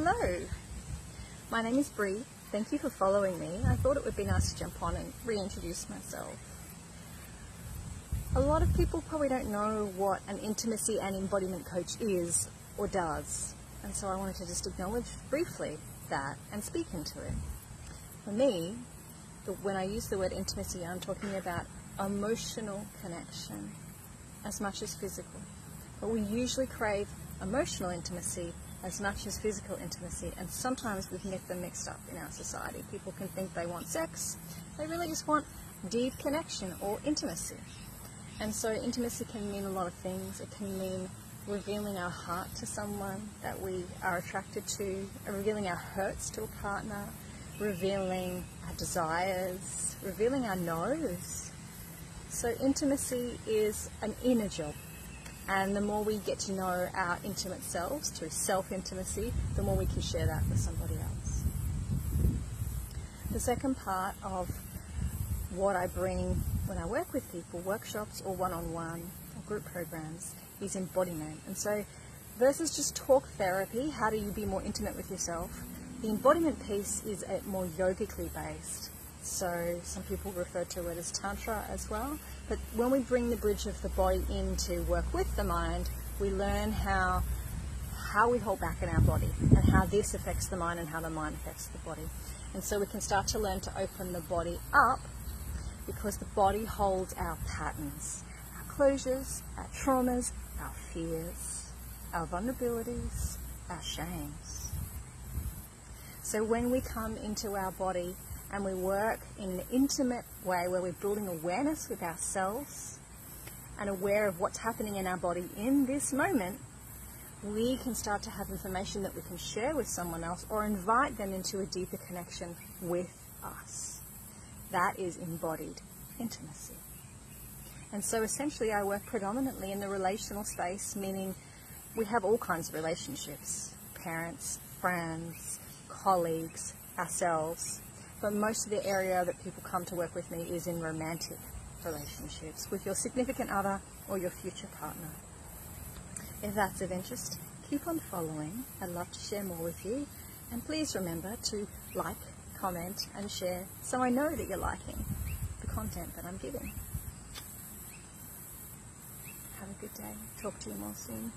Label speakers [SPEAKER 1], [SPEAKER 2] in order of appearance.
[SPEAKER 1] Hello, my name is Bree. Thank you for following me. I thought it would be nice to jump on and reintroduce myself. A lot of people probably don't know what an intimacy and embodiment coach is or does, and so I wanted to just acknowledge briefly that and speak into it. For me, when I use the word intimacy, I'm talking about emotional connection as much as physical. But we usually crave emotional intimacy as much as physical intimacy, and sometimes we can get them mixed up in our society. People can think they want sex, they really just want deep connection or intimacy. And so intimacy can mean a lot of things. It can mean revealing our heart to someone that we are attracted to, revealing our hurts to a partner, revealing our desires, revealing our no's. So intimacy is an inner job. And the more we get to know our intimate selves through self-intimacy, the more we can share that with somebody else. The second part of what I bring when I work with people, workshops or one-on-one or group programs, is embodiment. And so versus just talk therapy, how do you be more intimate with yourself, the embodiment piece is more yogically based. So some people refer to it as Tantra as well. But when we bring the bridge of the body in to work with the mind, we learn how we hold back in our body and how this affects the mind and how the mind affects the body. And so we can start to learn to open the body up because the body holds our patterns, our closures, our traumas, our fears, our vulnerabilities, our shames. So when we come into our body and we work in an intimate way where we're building awareness with ourselves and aware of what's happening in our body in this moment, we can start to have information that we can share with someone else or invite them into a deeper connection with us. That is embodied intimacy. And so essentially I work predominantly in the relational space, meaning we have all kinds of relationships, parents, friends, colleagues, ourselves. But most of the area that people come to work with me is in romantic relationships with your significant other or your future partner. If that's of interest, keep on following. I'd love to share more with you. And please remember to like, comment and share so I know that you're liking the content that I'm giving. Have a good day. Talk to you more soon.